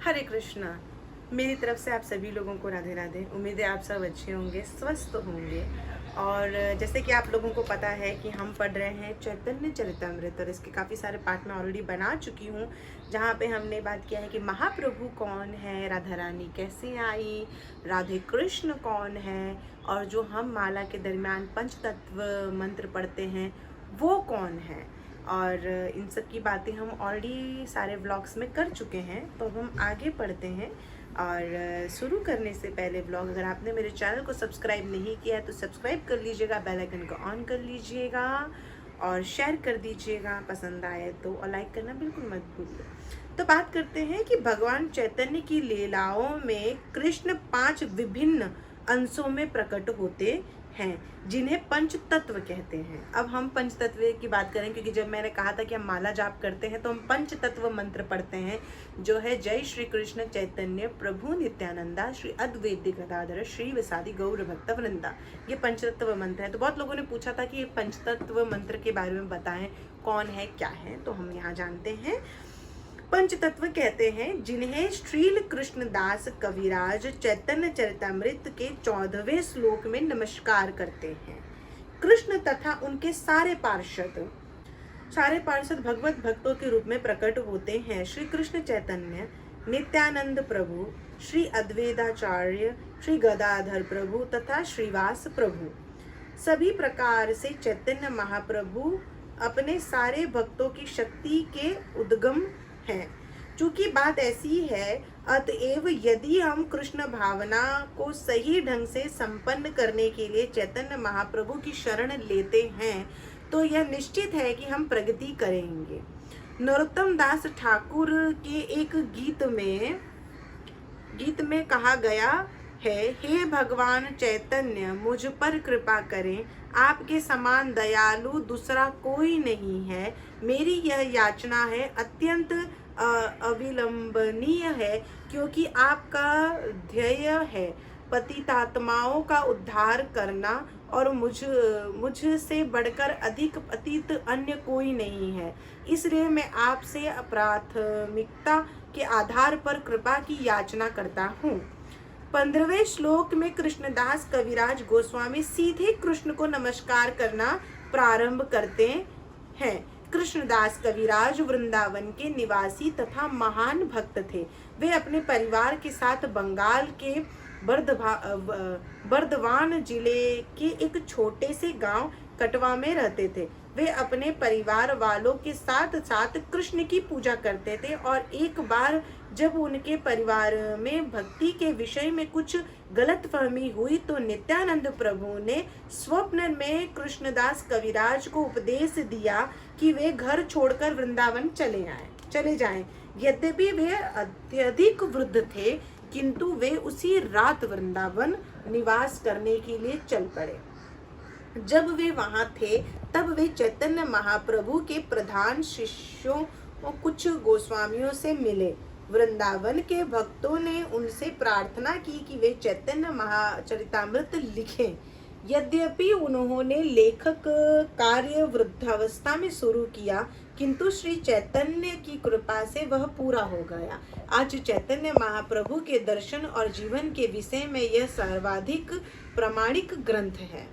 हरे कृष्णा। मेरी तरफ से आप सभी लोगों को राधे राधे। उम्मीद है आप सब अच्छे होंगे, स्वस्थ होंगे। और जैसे कि आप लोगों को पता है कि हम पढ़ रहे हैं चैतन्य चरितमृत, और इसके काफ़ी सारे पार्ट मैं ऑलरेडी बना चुकी हूँ, जहाँ पे हमने बात किया है कि महाप्रभु कौन है, राधा रानी कैसे आई, राधे कृष्ण कौन है, और जो हम माला के दरमियान पंचतत्व मंत्र पढ़ते हैं वो कौन है। और इन सब की बातें हम ऑलरेडी सारे व्लॉग्स में कर चुके हैं। तो अब हम आगे पढ़ते हैं। और शुरू करने से पहले व्लॉग, अगर आपने मेरे चैनल को सब्सक्राइब नहीं किया है तो सब्सक्राइब कर लीजिएगा, बेल आइकन को ऑन कर लीजिएगा और शेयर कर दीजिएगा पसंद आए तो, और लाइक करना बिल्कुल मत भूलिए। तो बात करते हैं कि भगवान चैतन्य की लीलाओं में कृष्ण 5 विभिन्न अंशों में प्रकट होते हैं, जिन्हें पंच तत्व कहते हैं। अब हम पंच तत्व की बात करें, क्योंकि जब मैंने कहा था कि हम माला जाप करते हैं तो हम पंच तत्व मंत्र पढ़ते हैं, जो है जय श्री कृष्ण चैतन्य प्रभु नित्यानंदा श्री अद्वैत गदाधर श्री विसादी गौर भक्त वृंदा। ये पंचतत्व मंत्र है। तो बहुत लोगों ने पूछा था कि ये पंचतत्व मंत्र के बारे में बताएं, कौन है, क्या है। तो हम यहाँ जानते हैं। पंचतत्व कहते हैं जिन्हें श्रील कृष्णदास कविराज चैतन्य चरितमृत के 14वें श्लोक में नमस्कार करते हैं। कृष्ण तथा उनके सारे पार्षद भगवत भक्तों के रूप में प्रकट होते हैं। श्री कृष्ण चैतन्य, नित्यानंद प्रभु, श्री अद्वैताचार्य, श्री गदाधर प्रभु तथा श्रीवास प्रभु। सभी प्रकार से चैतन्य महाप्रभु अपने सारे भक्तों की शक्ति के उद्गम है। चूंकि बात ऐसी है, अतएव यदि हम कृष्ण भावना को सही ढंग से संपन्न करने के लिए चैतन्य महाप्रभु की शरण लेते हैं तो यह निश्चित है कि हम प्रगति करेंगे। नरोत्तम दास ठाकुर के एक गीत में कहा गया है, हे भगवान चैतन्य मुझ पर कृपा करें, आपके समान दयालु दूसरा कोई नहीं है। मेरी यह याचना है अत्यंत अविलंबनीय है, क्योंकि आपका ध्येय है पतितात्माओं का उद्धार करना, और मुझसे बढ़कर अधिक अतीत अन्य कोई नहीं है। इसलिए मैं आपसे प्राथमिकता के आधार पर कृपा की याचना करता हूँ। 15वें श्लोक में कृष्णदास कविराज गोस्वामी सीधे कृष्ण को नमस्कार करना प्रारंभ करते हैं। कृष्णदास कविराज वृंदावन के निवासी तथा महान भक्त थे। वे अपने परिवार के साथ बंगाल के बर्दवान जिले के एक छोटे से गांव कटवा में रहते थे। वे अपने परिवार वालों के साथ साथ कृष्ण की पूजा करते थे, और एक बार जब उनके परिवार में भक्ति के विषय में कुछ गलतफहमी हुई तो नित्यानंद प्रभु ने स्वप्न में कृष्णदास कविराज को उपदेश दिया कि वे घर छोड़कर वृंदावन चले जाएं। यद्यपि वे अत्यधिक वृद्ध थे, किंतु वे उसी रात वृंदावन निवास करने के लिए चल पड़े। जब वे वहां थे तब वे चैतन्य महाप्रभु के प्रधान शिष्यों और कुछ गोस्वामियों से मिले। वृंदावन के भक्तों ने उनसे प्रार्थना की कि वे चैतन्य महाचरितमृत लिखें। यद्यपि उन्होंने लेखक कार्य वृद्धावस्था में शुरू किया, किंतु श्री चैतन्य की कृपा से वह पूरा हो गया। आज चैतन्य महाप्रभु के दर्शन और जीवन के विषय में यह सर्वाधिक प्रामाणिक ग्रंथ है।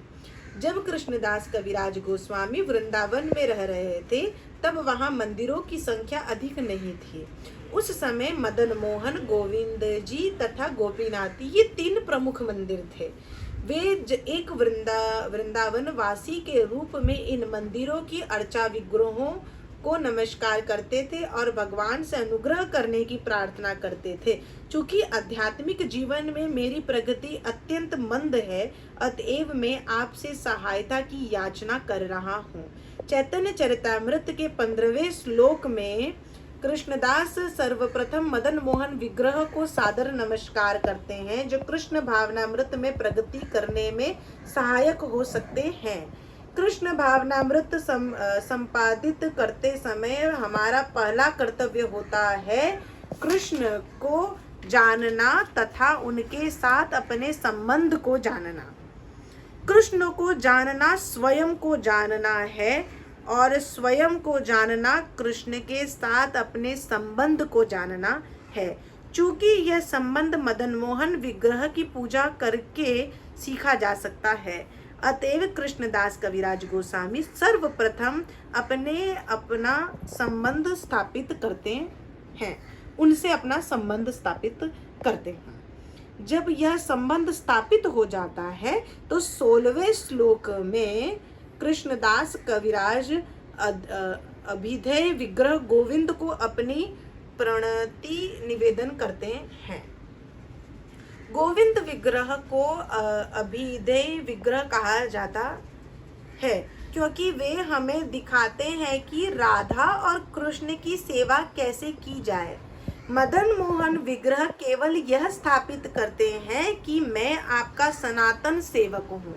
जब कृष्णदास कविराज गोस्वामी वृंदावन में रह रहे थे तब वहां मंदिरों की संख्या अधिक नहीं थी। उस समय मदन मोहन, गोविंद जी तथा गोपीनाथी, ये 3 प्रमुख मंदिर थे। वे एक वृंदावन वासी के रूप में इन मंदिरों की अर्चा विग्रहों को नमस्कार करते थे और भगवान से अनुग्रह करने की प्रार्थना करते थे। चूंकि आध्यात्मिक जीवन में मेरी प्रगति अत्यंत मंद है, अतएव मैं आपसे सहायता की याचना कर रहा हूँ। चैतन्य चरितमृत के 15वें श्लोक में कृष्णदास सर्वप्रथम मदन मोहन विग्रह को सादर नमस्कार करते हैं, जो कृष्ण भावनामृत में प्रगति करने में सहायक हो सकते हैं। कृष्ण भावनामृत संपादित करते समय हमारा पहला कर्तव्य होता है कृष्ण को जानना तथा उनके साथ अपने संबंध को जानना। कृष्ण को जानना स्वयं को जानना है, और स्वयं को जानना कृष्ण के साथ अपने संबंध को जानना है। चूंकि यह संबंध मदन मोहन विग्रह की पूजा करके सीखा जा सकता है, अतएव कृष्णदास कविराज गोस्वामी सर्वप्रथम अपना संबंध स्थापित करते हैं, उनसे अपना संबंध स्थापित करते हैं। जब यह संबंध स्थापित हो जाता है तो 16वें श्लोक में कृष्णदास कविराज अभिधेय विग्रह गोविंद को अपनी प्रणति निवेदन करते हैं। गोविंद विग्रह को अभिधेय विग्रह कहा जाता है क्योंकि वे हमें दिखाते हैं कि राधा और कृष्ण की सेवा कैसे की जाए। मदन मोहन विग्रह केवल यह स्थापित करते हैं कि मैं आपका सनातन सेवक हूँ,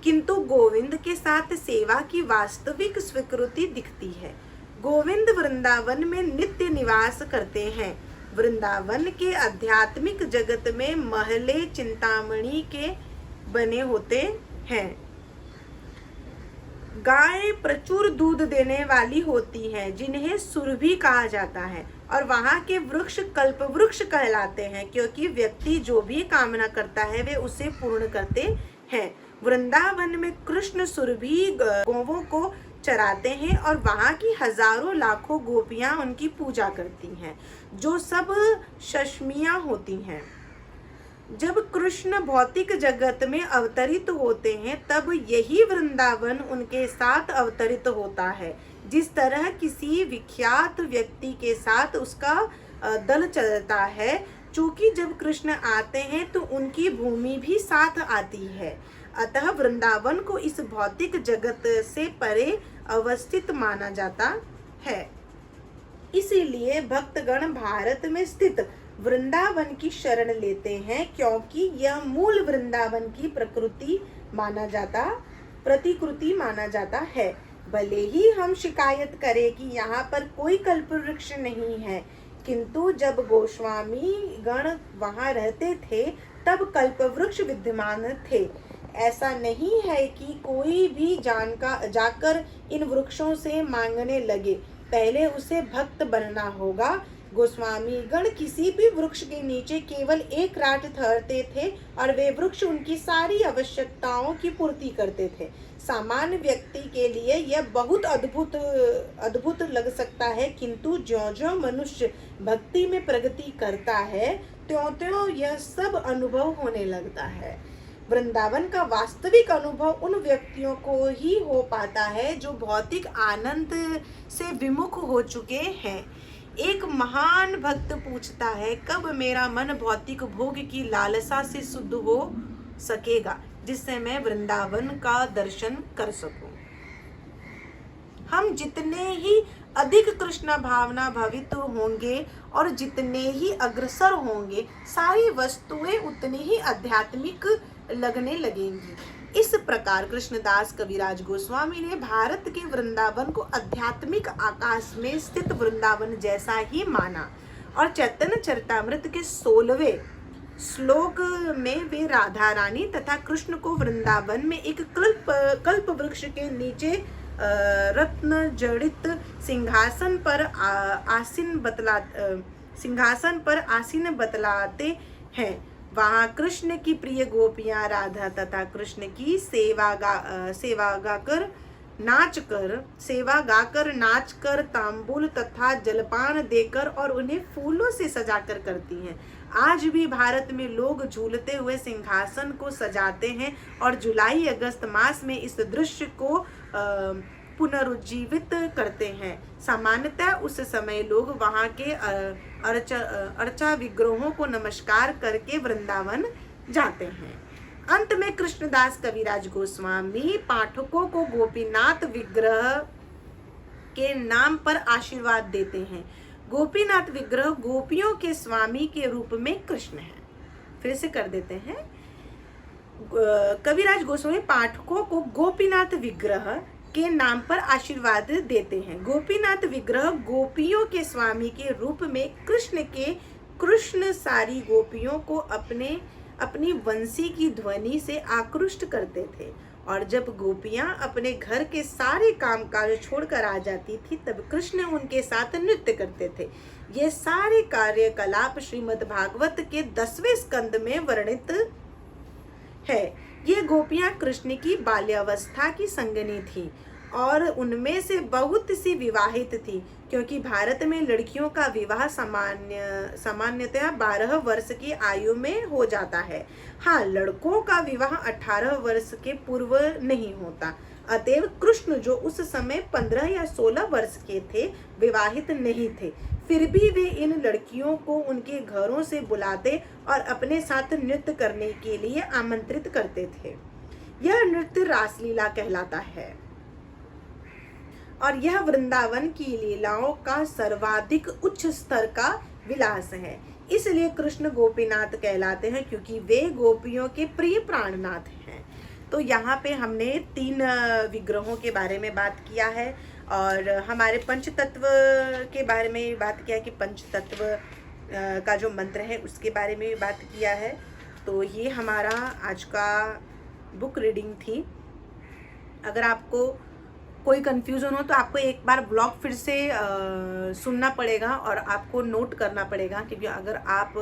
किंतु गोविंद के साथ सेवा की वास्तविक स्वीकृति दिखती है। गोविंद वृंदावन में नित्य निवास करते हैं। वृंदावन के आध्यात्मिक जगत में महले चिंतामणि के बने होते हैं। गाय प्रचुर दूध देने वाली होती हैं, जिन्हें सुरभि कहा जाता है, और वहाँ के वृक्ष कल्प वृक्ष कहलाते हैं, क्योंकि व्यक्ति जो भी कामना करता है वे उसे पूर्ण करते हैं। वृंदावन में कृष्ण सुरभि गौवों को चराते हैं और वहाँ की हजारों लाखों गोपियाँ उनकी पूजा करती हैं, जो सब शशमियाँ होती हैं। जब कृष्ण भौतिक जगत में अवतरित होते हैं तब यही वृंदावन उनके साथ अवतरित होता है। जिस तरह किसी विख्यात व्यक्ति के साथ उसका दल चलता है, चूंकि जब कृष्ण आते हैं तो उनकी भूमि भी साथ आती है, अतः वृंदावन को इस भौतिक जगत से परे अवस्थित माना जाता है। इसीलिए भक्तगण भारत में स्थित वृंदावन की शरण लेते हैं, क्योंकि यह मूल वृंदावन की प्रतिकृति माना जाता है। भले ही हम शिकायत करें कि यहाँ पर कोई कल्पवृक्ष नहीं है, किंतु जब गोस्वामी गण वहाँ रहते थे तब कल्पवृक्ष विद्यमान थे। ऐसा नहीं है कि कोई भी जाकर इन वृक्षों से मांगने लगे, पहले उसे भक्त बनना होगा। गोस्वामी गण किसी भी वृक्ष के नीचे केवल एक रात ठहरते थे और वे वृक्ष उनकी सारी आवश्यकताओं की पूर्ति करते थे। सामान्य व्यक्ति के लिए यह बहुत अद्भुत लग सकता है, किंतु ज्यों-ज्यों मनुष्य भक्ति में प्रगति करता है त्यों-त्यों यह सब अनुभव होने लगता है। वृंदावन का वास्तविक अनुभव उन व्यक्तियों को ही हो पाता है जो भौतिक आनंद से विमुख हो चुके हैं। एक महान भक्त पूछता है, कब मेरा मन भौतिक भोग की लालसा से शुद्ध हो सकेगा, जिससे मैं वृंदावन का दर्शन कर सकूं। हम जितने ही अधिक कृष्ण भावना भवित होंगे और जितने ही अग्रसर होंगे, सारी वस्तुएं उतनी ही आध्यात्मिक लगने लगेंगी। इस प्रकार कृष्णदास कविराज गोस्वामी ने भारत के वृंदावन को आध्यात्मिक आकाश में स्थित वृंदावन जैसा ही माना, और चैतन्य चरितामृत के 16वें श्लोक में वे राधा रानी तथा कृष्ण को वृंदावन में एक कल्प वृक्ष के नीचे रत्न जड़ित सिंहासन पर आसीन बतलाते हैं। वहाँ कृष्ण की प्रिय गोपियाँ राधा तथा कृष्ण की सेवा गाकर नाच कर तांबूल तथा जलपान देकर और उन्हें फूलों से सजाकर करती हैं। आज भी भारत में लोग झूलते हुए सिंहासन को सजाते हैं और जुलाई अगस्त मास में इस दृश्य को पुनरुज्जीवित करते हैं। सामान्यतः उस समय लोग वहाँ के अर्चा विग्रहों को नमस्कार करके वृंदावन जाते हैं। अंत में कृष्णदास कविराज गोस्वामी पाठकों को गोपीनाथ विग्रह के नाम पर आशीर्वाद देते हैं। गोपीनाथ विग्रह गोपियों के स्वामी के रूप में कृष्ण है। फिर से कर देते हैं। कविराज गोस्वामी पाठकों को गोपीनाथ विग्रह के नाम पर आशीर्वाद देते हैं। गोपीनाथ विग्रह गोपियों के स्वामी के रूप में कृष्ण सारी गोपियों को अपनी वंशी की ध्वनि से आकृष्ट करते थे। और जब गोपियां अपने घर के सारे कामकाज छोड़कर आ जाती थी तब कृष्ण उनके साथ नृत्य करते थे। ये सारे कार्यकलाप श्रीमद् भागवत के 10वें स्कंद में वर्णित है। ये गोपियां कृष्ण की बाल्यावस्था की संगनी थी और उनमें से बहुत सी विवाहित थी, क्योंकि भारत में लड़कियों का विवाह सामान्यतः 12 वर्ष की आयु में हो जाता है। हाँ, लड़कों का विवाह 18 वर्ष के पूर्व नहीं होता। अतएव कृष्ण जो उस समय 15 या 16 वर्ष के थे, विवाहित नहीं थे, फिर भी वे इन लड़कियों को उनके घरों से बुलाते और अपने साथ नृत्य करने के लिए आमंत्रित करते थे। यह नृत्य रासलीला कहलाता है और यह वृंदावन की लीलाओं का सर्वाधिक उच्च स्तर का विलास है। इसलिए कृष्ण गोपीनाथ कहलाते हैं, क्योंकि वे गोपियों के प्रिय प्राणनाथ हैं। तो यहाँ पे हमने 3 विग्रहों के बारे में बात किया है और हमारे पंचतत्व के बारे में बात किया कि पंचतत्व का जो मंत्र है उसके बारे में भी बात किया है। तो ये हमारा आज का बुक रीडिंग थी। अगर आपको कोई कन्फ्यूज़न हो तो आपको एक बार ब्लॉग फिर से सुनना पड़ेगा और आपको नोट करना पड़ेगा, क्योंकि अगर आप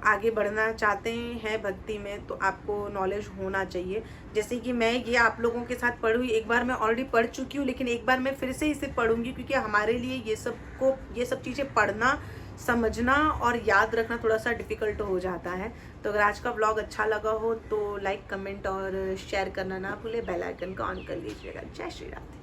आगे बढ़ना चाहते हैं भक्ति में तो आपको नॉलेज होना चाहिए। जैसे कि मैं ये आप लोगों के साथ पढ़ूँ, एक बार मैं ऑलरेडी पढ़ चुकी हूँ, लेकिन एक बार मैं फिर से इसे पढ़ूंगी, क्योंकि हमारे लिए ये सब चीज़ें पढ़ना, समझना और याद रखना थोड़ा सा डिफ़िकल्ट हो जाता है। तो अगर आज का व्लॉग अच्छा लगा हो तो लाइक, कमेंट और शेयर करना ना भूले, बेल आइकन को ऑन कर लीजिएगा। जय श्री राधे।